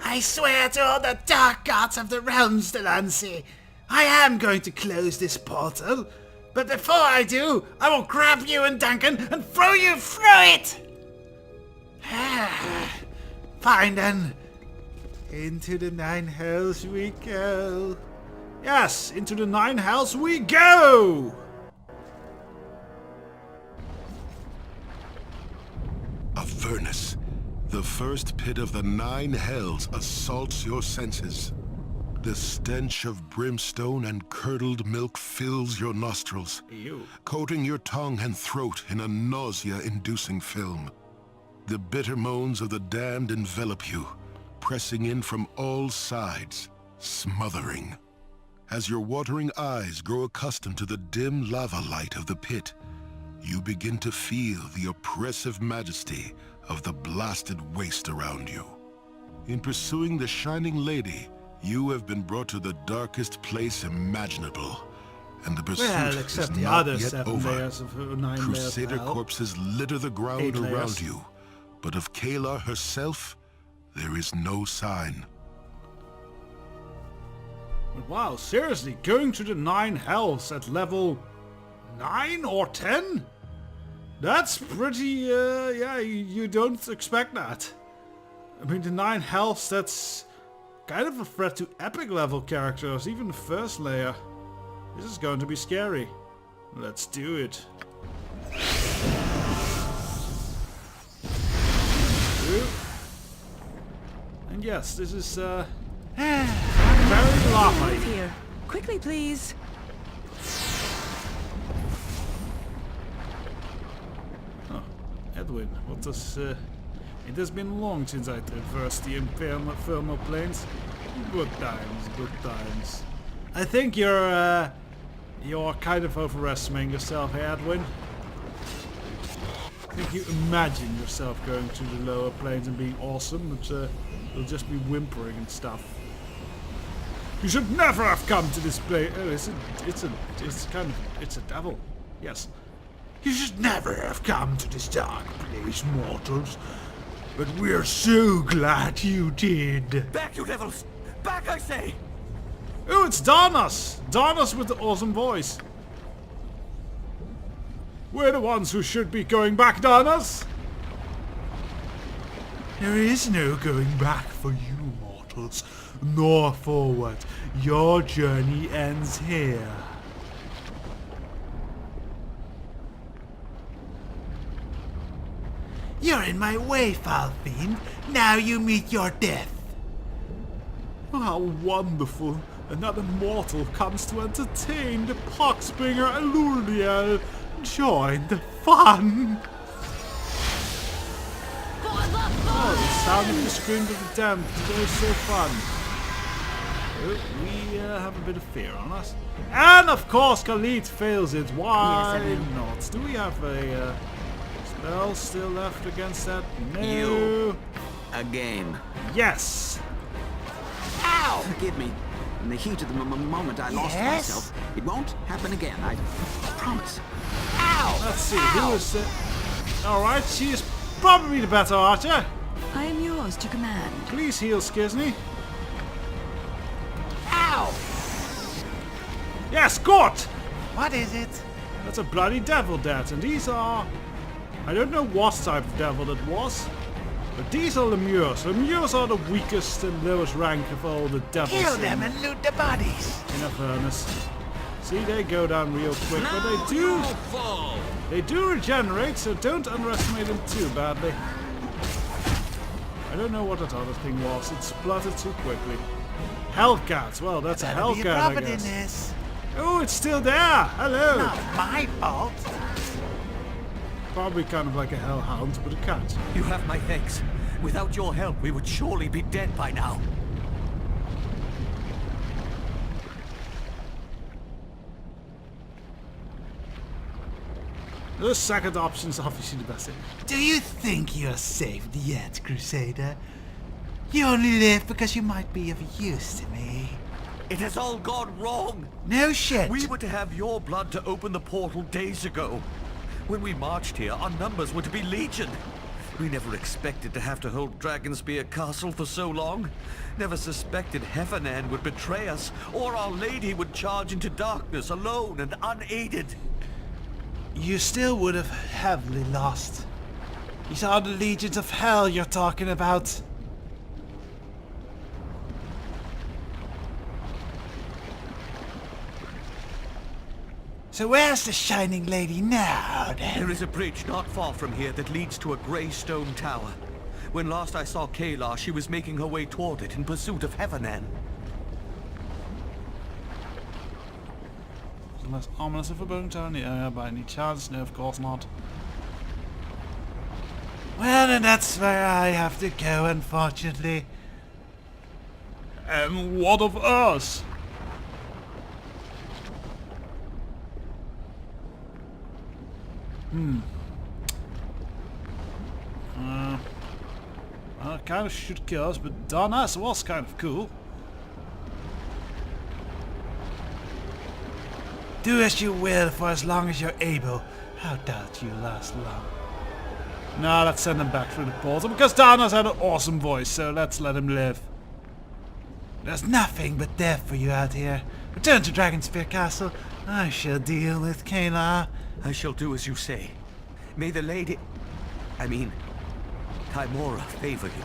I swear to all the dark gods of the realms, Delancey, I am going to close this portal. But before I do, I will grab you and Duncan and throw you through it! Fine then. Into the 9 hells we go. Yes, into the 9 hells we go! A furnace. The first pit of the 9 hells assaults your senses. The stench of brimstone and curdled milk fills your nostrils, coating your tongue and throat in a nausea-inducing film. The bitter moans of the damned envelop you, pressing in from all sides, smothering. As your watering eyes grow accustomed to the dim lava light of the pit, you begin to feel the oppressive majesty of the blasted waste around you. In pursuing the Shining Lady, you have been brought to the darkest place imaginable, and the pursuit except is the not other yet 7 over. layers of 9 Crusader layers of hell. corpses litter the ground 8 around layers. you, but of Kayla herself, there is no sign. Wow, seriously, going to the 9 hells at level 9 or 10? That's pretty, yeah, you don't expect that. I mean, the 9 hells, that's kind of a threat to epic level characters, even the first layer. This is going to be scary. Let's do it. And yes, this is, very lovely. Here. Quickly, please. Oh, Edwin, what does, it has been long since I traversed the infernal plains. Good times, good times. I think you're kind of overestimating yourself, Edwin. I think you imagine yourself going to the lower planes and being awesome, but you'll just be whimpering and stuff. You should never have come to this place. Oh, it's a devil. Yes. You should never have come to this dark place, mortals. But we're so glad you did. Back, you devils! Back, I say! Oh, it's Darnus! Darnus with the awesome voice. We're the ones who should be going back, Darnus! There is no going back for you, mortals, nor forward. Your journey ends here. You're in my way, foul fiend. Now you meet your death. Oh, how wonderful. Another mortal comes to entertain the poxbringer Eluriel. Join the fun. Oh, the sound of the screams of the damned. They're so fun. Oh, we have a bit of fear on us. And of course, Khalid fails it. Why not? Do we have a spell still left against that? No. You. Again. Yes. Ow! Forgive me. In the heat of the moment, I lost myself. It won't happen again. I promise. Ow! Let's see. Who is it? Alright, she is probably the better archer. I am yours to command. Please heal Skizni. Ow! Yes, good! What is it? That's a bloody devil, that. And these are... I don't know what type of devil that was. But these are lemures. Lemures are the weakest and lowest rank of all the devils. Kill them and loot the bodies. In a furnace. See, they go down real quick, but they do regenerate, so don't underestimate them too badly. I don't know what that other thing was. It spluttered too quickly. Hellcat. Well, that's a Hellcat, I guess. Oh, it's still there. Hello. Not my fault. Probably kind of like a hellhound, but a cat. You have my thanks. Without your help, we would surely be dead by now. The second option's obviously the best thing. Do you think you're saved yet, Crusader? You only live because you might be of use to me. It has all gone wrong. No shit. We were to have your blood to open the portal days ago. When we marched here, our numbers were to be legion. We never expected to have to hold Dragonspear Castle for so long. Never suspected Heffernan would betray us, or Our Lady would charge into darkness alone and unaided. You still would have heavily lost. These are the legions of hell you're talking about. So where's the Shining Lady now, then? There is a bridge not far from here that leads to a grey stone tower. When last I saw Kayla, she was making her way toward it in pursuit of Heffernan. Less ominous of a bone tower in the area by any chance? No, of course not. Well, and that's where I have to go, unfortunately. And what of us? I kind of should kill us, but darn us, was kind of cool. Do as you will for as long as you're able. How doubt you last long. Nah, let's send him back through the portal, because Darna's had an awesome voice, so let's let him live. There's nothing but death for you out here. Return to Dragonspear Castle. I shall deal with Kayla. I shall do as you say. May the lady... I mean, Tymora favor you.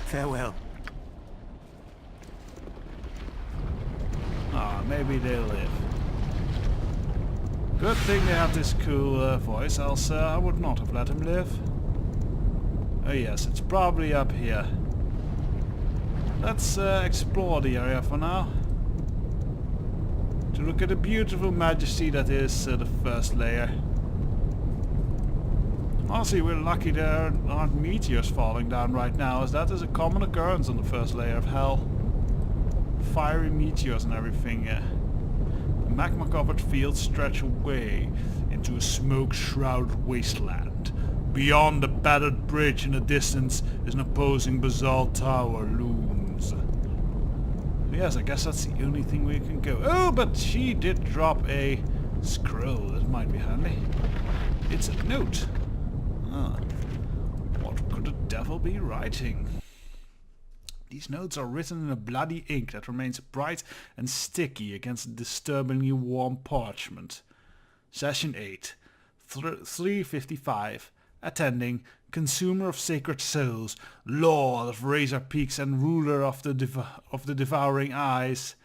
Farewell. Ah, maybe they'll live. Good thing they have this cool voice, else I would not have let him live. Oh yes, it's probably up here. Let's explore the area for now. To look at the beautiful majesty that is the first layer. Honestly, we're lucky there aren't meteors falling down right now, as that is a common occurrence on the first layer of hell. Fiery meteors and everything. The magma-covered fields stretch away into a smoke-shrouded wasteland. Beyond the battered bridge in the distance is an opposing basalt tower looms. Yes, I guess that's the only thing we can go. Oh, but she did drop a scroll. That might be handy. It's a note. Ah, what could the devil be writing? These notes are written in a bloody ink that remains bright and sticky against disturbingly warm parchment. Session 8, 355. Attending, consumer of sacred souls, lord of razor peaks and ruler of the devouring eyes,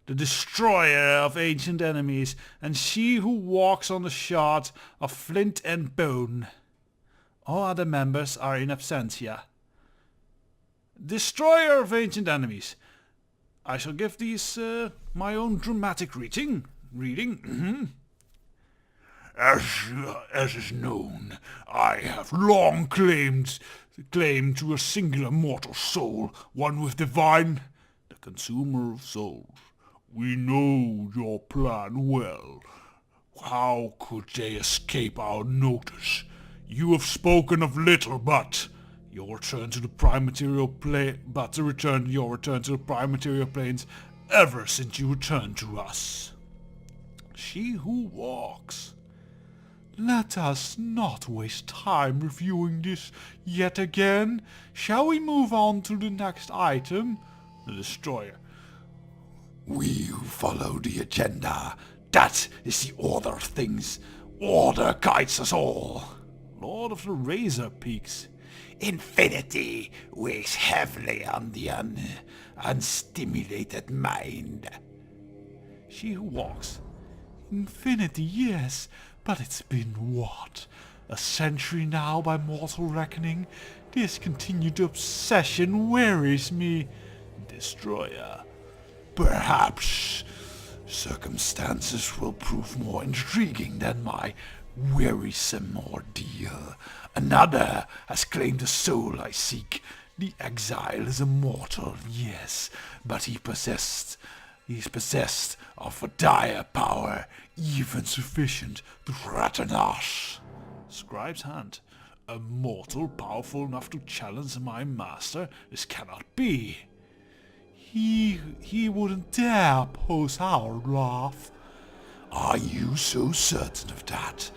the destroyer of ancient enemies, and she who walks on the shard of flint and bone. All other members are in absentia. Destroyer of ancient enemies. I shall give these my own dramatic reading. As is known, I have long claimed to a singular mortal soul, one with divine, the consumer of souls. We know your plan well. How could they escape our notice? You have spoken of little, but your return to the prime material plane, your return to the prime material planes, ever since you returned to us. She who walks. Let us not waste time reviewing this yet again. Shall we move on to the next item? The Destroyer. We follow the agenda. That is the order of things. Order guides us all. Lord of the Razor Peaks. Infinity weighs heavily on the unstimulated mind. She who walks. Infinity, yes. But it's been what? A century now by mortal reckoning? This continued obsession wearies me. Destroyer. Perhaps circumstances will prove more intriguing than my wearisome ordeal. Another has claimed the soul I seek. The exile is immortal, yes, but he's possessed of a dire power, even sufficient to threaten us. Scribe's hand. A mortal powerful enough to challenge my master? This cannot be. He wouldn't dare oppose our wrath. Are you so certain of that?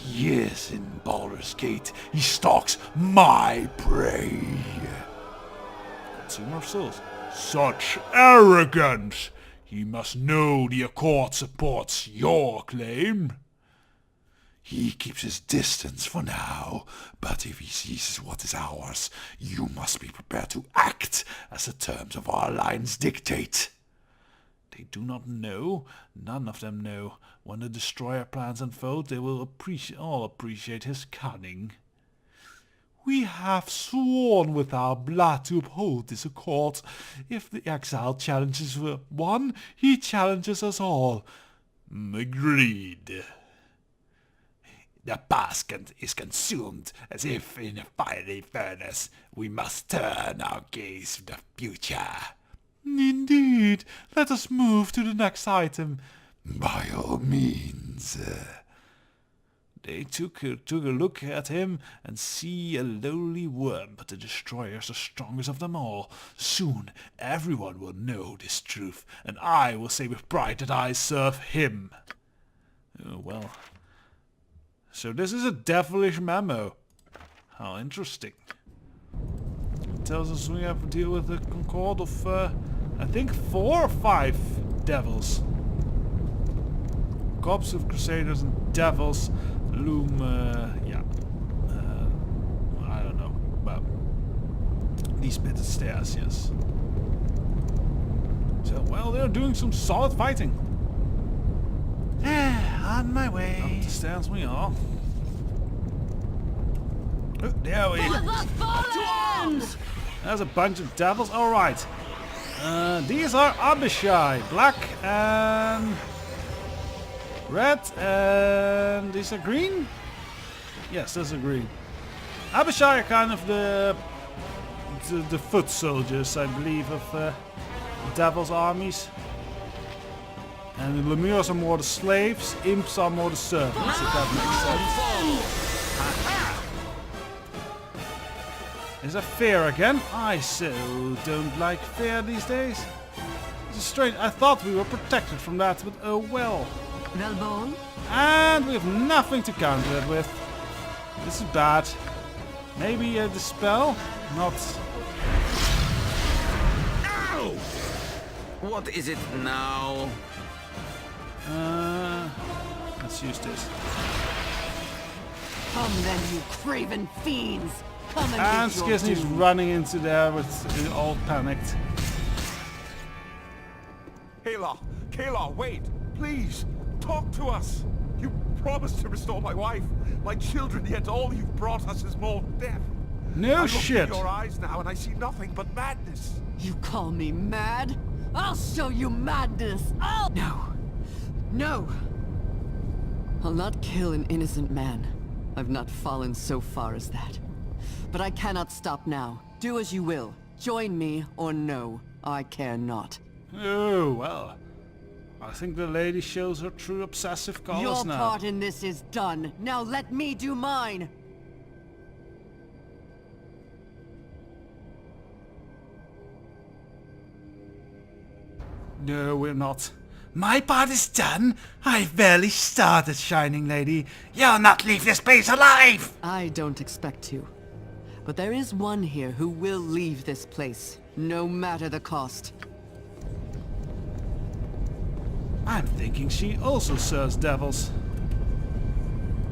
Yes, in Baldur's Gate, he stalks my prey. Consumer of souls. Such arrogance! He must know the Accord supports your claim. He keeps his distance for now, but if he seizes what is ours, you must be prepared to act as the terms of our alliance dictate. They do not know, none of them know. When the Destroyer plans unfold, they will all appreciate his cunning. We have sworn with our blood to uphold this accord. If the exile challenges one, he challenges us all. Agreed. The past is consumed as if in a fiery furnace. We must turn our gaze to the future. Indeed. Let us move to the next item. By all means. They took a look at him and see a lowly worm, but the Destroyer is the strongest of them all. Soon everyone will know this truth, and I will say with pride that I serve him. Oh, well. So this is a devilish memo. How interesting. It tells us we have to deal with a concord of, I think 4 or 5 devils. Corps of Crusaders and devils loom, I don't know, but these bits of stairs, yes. So, well, they're doing some solid fighting. On my way. Up the stairs we are. Oh, there we go. There's a bunch of devils. Alright. These are Abishai. Black and red, and these are green? Yes, those are green. Abishai are kind of the foot soldiers, I believe, of Devil's armies. And the Lemures are more the slaves, Imps are more the servants, if that makes sense. Is that fear again? I so don't like fear these days. It's strange, I thought we were protected from that, but oh well. Velbol? And we have nothing to counter it with. This is bad. Maybe the spell? Not. Ow! What is it now? Let's use this. Come then, you craven fiends! Come And get your Skizny's doom. running into there with all panicked. Kayla, wait! Please! Talk to us! You promised to restore my wife, my children, yet all you've brought us is more death. No I look shit! in your eyes now and I see nothing but madness. You call me mad? I'll show you madness! Oh! No! I'll not kill an innocent man. I've not fallen so far as that. But I cannot stop now. Do as you will. Join me or no. I care not. Oh, well. I think the lady shows her true obsessive colors Your now. part in this is done. Now let me do mine. No, we're not. My part is done. I've barely started, Shining Lady. You'll not leave this place alive! I don't expect to. But there is one here who will leave this place, no matter the cost. I'm thinking she also serves devils.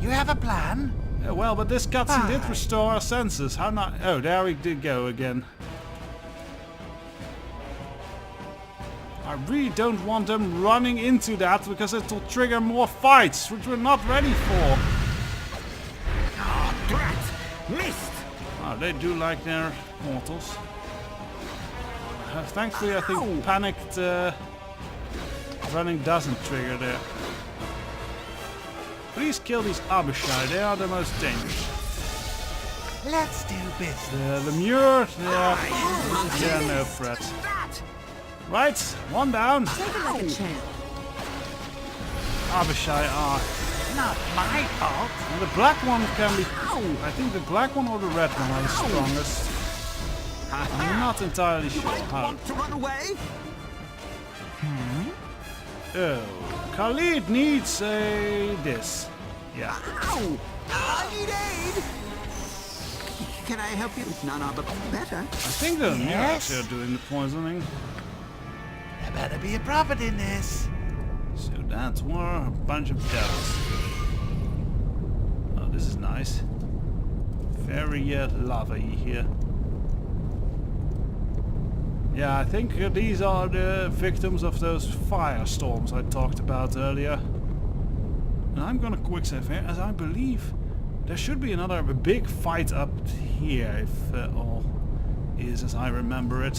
You have a plan? Yeah, well, but this cutscene did restore our senses. How not? Oh, there we did go again. I really don't want them running into that because it will trigger more fights, which we're not ready for. Oh, drat! Missed! Oh, they do like their mortals. Thankfully, I think panicked running doesn't trigger there. Please kill these Abishai, they are the most dangerous. Let's do business. The Lemure, they're no threat. Right, one down. Take it like a champ. Abishai are. Not my fault. And the black one can be. I think the black one or the red one are the strongest. I'm not entirely sure how. Want to run away? Oh, Khalid needs a this. Yeah. Ow! I need aid! Can I help you? None are but better. I think the Miracs are doing the poisoning. There better be a prophet in this. So that were a bunch of devils. Oh, this is nice. Very lava-y here. Yeah, I think these are the victims of those firestorms I talked about earlier. And I'm gonna quick save here, as I believe there should be another big fight up here, if all is as I remember it.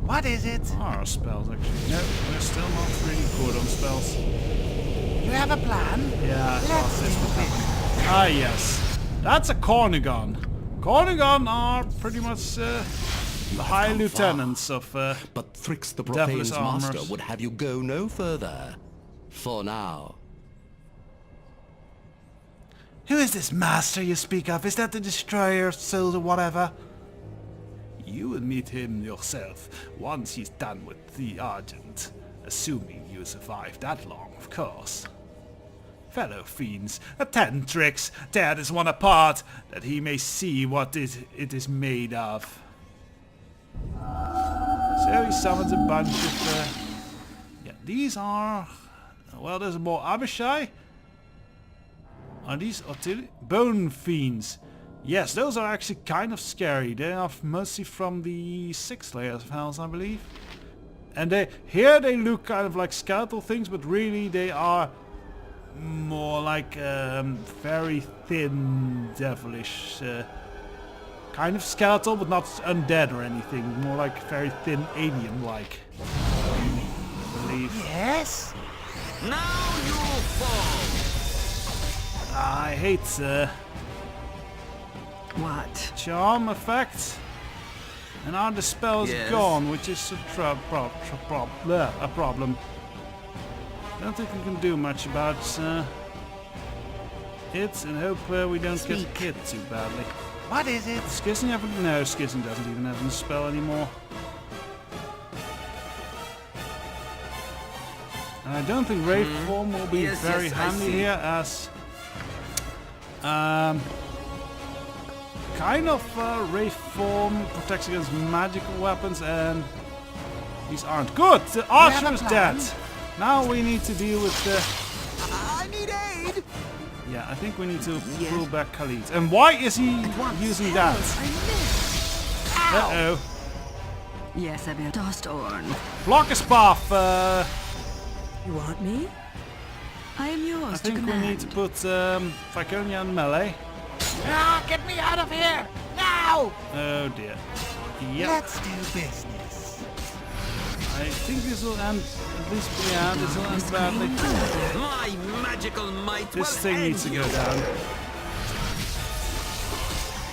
What is it? Our spells, actually. No, we're still not really good on spells. You have a plan? Yeah, I thought Let's this do would this. happen. Ah, yes. That's a Cornigon. Cornigon are pretty much the high lieutenants of But Thrix the Devilish Profane's master armors. would have you go no further. For now. Who is this master you speak of? Is that the destroyer, souls, or whatever? You will meet him yourself once he's done with the Argent. Assuming you survive that long, of course. Fellow fiends, attend Trix, tear this one apart, that he may see what it is made of. So he summons a bunch of... yeah, these are... well, there's more Abishai. Are these bone fiends? Yes, those are actually kind of scary. They are mostly from the 6 layers of hells, I believe. And here they look kind of like skeletal things, but really they are more like very thin, devilish, kind of skeletal, but not undead or anything. More like very thin, alien-like, I believe. Yes? Now you'll fall! I hate What? charm effect. And now the spell is Yes. gone, which is a problem. Don't think we can do much about it, and hope we don't get hit too badly. What is it? Skizni no, Skizni doesn't even have a spell anymore. And I don't think Wraith Form will be Yes, very yes, I handy see. here, as kind of Wraith Form protects against magical weapons, and these aren't good. The archer is dead. Now we need to deal with the... I need aid! yeah, I think we need to pull back Khalid. And why is he using that? Uh-oh. Yes, I will. Dostorn. Block his path. You want me? I am yours I to think we command. need to put Viconia in melee. Ah, get me out of here! Now! Oh dear. Yep. Let's do business. I think this will end, at least, yeah, this will end badly. My magical might This will thing end needs to you. go down.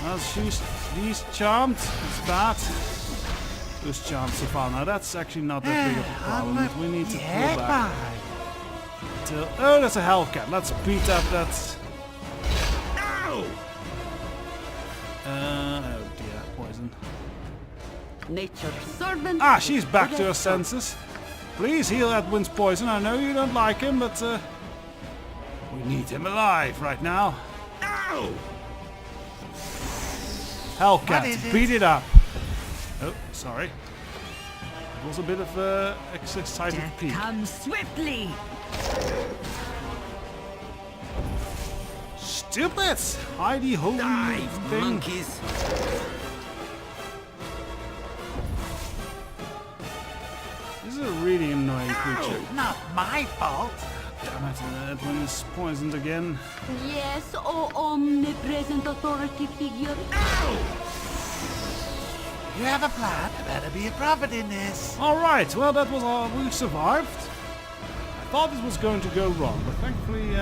Well, these charmed. It's bad. Who's charmed so far? Now that's actually not that big of a problem. We need to pull back. Till, oh, there's a Hellcat. Let's beat up that. Ow! Oh dear, poison. Nature's servant. Ah, she's back to her senses. Please heal Edwin's poison. I know you don't like him, but we need him alive right now. Ow! Hellcat, What is it? beat it up. Oh, sorry. It was a bit of a excited Death peek. comes swiftly. Stupid! Heidi holy Dive, thing. monkeys! This is a really annoying creature. Not my fault. Damn it, Edwin is poisoned again. Yes, oh omnipresent authority figure. You have a plan? There better be a prophet in this. Alright, well that was all. We survived. I thought this was going to go wrong, but thankfully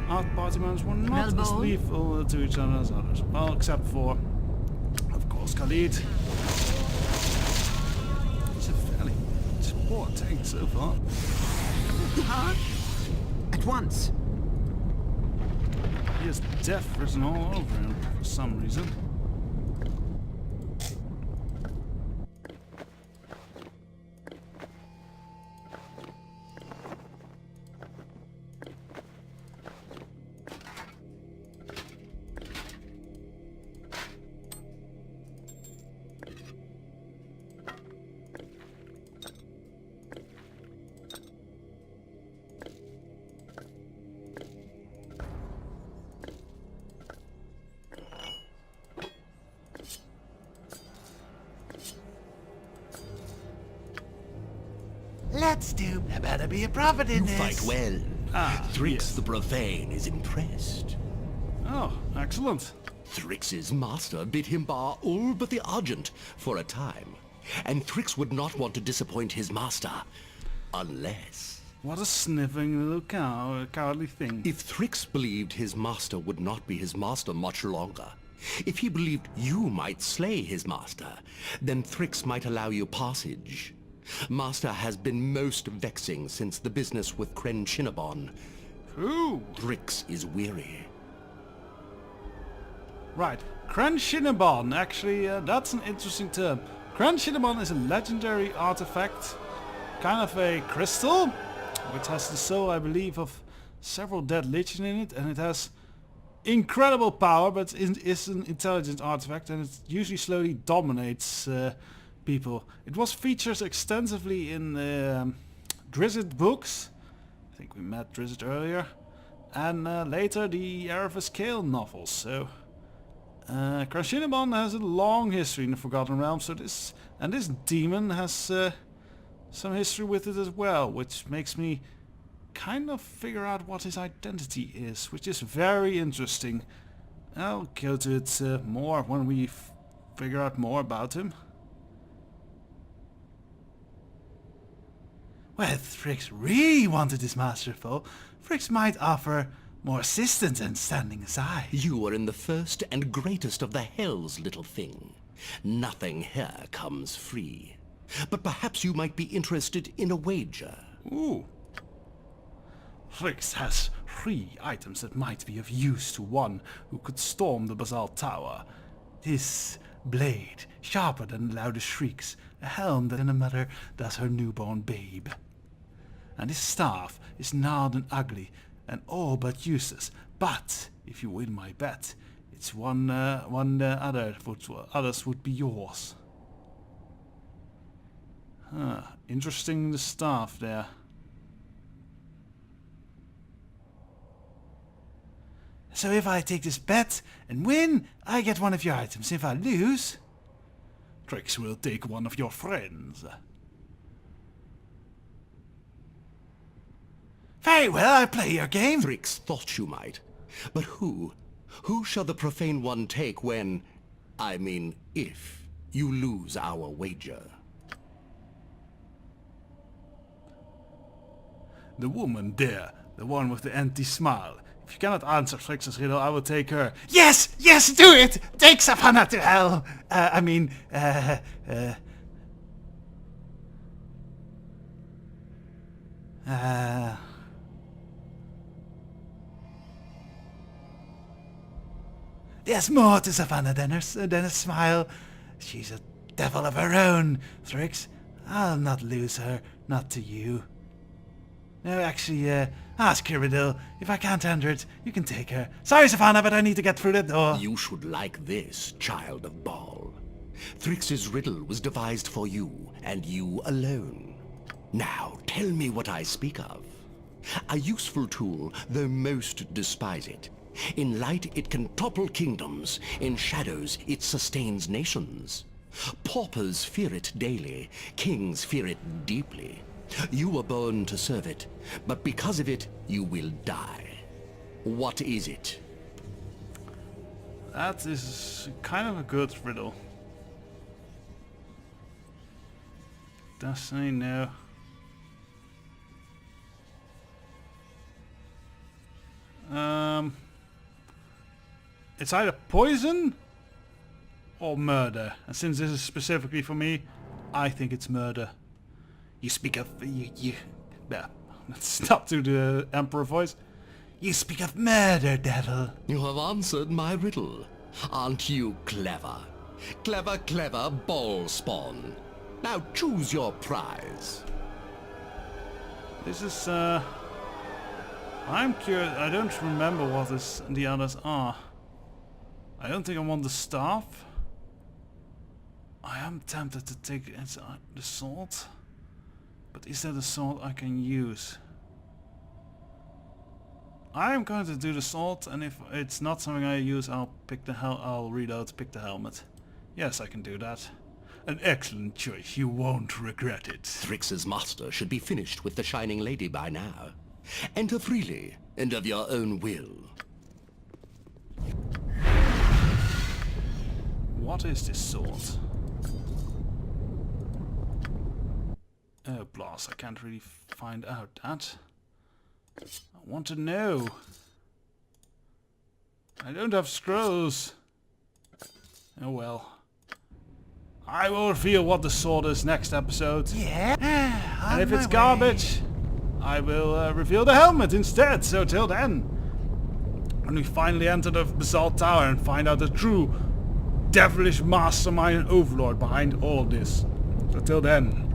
our party members were not as Melbourne? lethal to each other as others. Well, except for, of course, Khalid. He's a fairly poor tank so far. Huh? At once. He has death written all over him for some reason. bet, Stu. There better be a profit in You this. fight well. Thrix yes. the Profane is impressed. Oh, excellent. Thrix's master bid him bar all but the Argent for a time. And Thrix would not want to disappoint his master. Unless... What a sniffing little cowardly thing. If Thrix believed his master would not be his master much longer, if he believed you might slay his master, then Thrix might allow you passage. Master has been most vexing since the business with Cren Shinnabon. Ooh. Thrix is weary. Right. Cren Shinnabon. Actually, that's an interesting term. Cren Shinnabon is a legendary artifact, kind of a crystal, which has the soul, I believe, of several dead legion in it, and it has incredible power, but it's an intelligent artifact, and it usually slowly dominates people. It was featured extensively in Drizzt books. I think we met Drizzt earlier, and later the Erebus Kale novels. So Cren Shinnabon has a long history in the Forgotten Realms. So this demon has some history with it as well, which makes me kind of figure out what his identity is, which is very interesting. I'll go to it more when we figure out more about him. Well, if Thrix really wanted his masterful, Thrix might offer more assistance than standing aside. You are in the first and greatest of the hells, little thing. Nothing here comes free. But perhaps you might be interested in a wager. Ooh. Thrix has 3 items that might be of use to one who could storm the Basalt Tower. This blade, sharper than the loudest shrieks, a helm that a mother does her newborn babe. And his staff is gnarled and ugly, and all but useless. But if you win my bet, it's others would be yours. Interesting, the staff there. So if I take this bet and win, I get one of your items. If I lose, Thrix will take one of your friends. very well, I'll play your game. Thrix thought you might. But who? Who shall the profane one take when, I mean, if you lose our wager? The woman there, the one with the empty smile. If you cannot answer Thrix's riddle, I will take her. Yes, yes, do it! Take Savannah to hell! There's more to Savannah than a smile. She's a devil of her own, Thrix. I'll not lose her, not to you. No, actually, ask your riddle. If I can't answer it, you can take her. Sorry, Savannah, but I need to get through the door. You should like this, child of Baal. Thrix's riddle was devised for you, and you alone. Now, tell me what I speak of. A useful tool, though most despise it. In light, it can topple kingdoms. In shadows, it sustains nations. Paupers fear it daily. Kings fear it deeply. You were born to serve it, but because of it, you will die. What is it? That is kind of a good riddle. Does I know? It's either poison or murder. And since this is specifically for me, I think it's murder. You speak of... Yeah, let's not do the Emperor voice. You speak of murder, devil. You have answered my riddle. Aren't you clever? Clever, clever ball spawn. Now choose your prize. This is... I'm curious. I don't remember what the others are. I don't think I want the staff. I am tempted to take the sword. But is that a sword I can use? I am going to do the sword, and if it's not something I use, I'll pick the I'll read out, pick the helmet. Yes, I can do that. An excellent choice. You won't regret it. Thrix's master should be finished with the Shining Lady by now. Enter freely, and of your own will. What is this sword? Oh, blast, I can't really find out that. I want to know. I don't have scrolls. Oh well. I will reveal what the sword is next episode. Yeah. And if it's garbage, I will reveal the helmet instead. So till then, when we finally enter the Basalt Tower and find out the true devilish mastermind and overlord behind all this. So till then,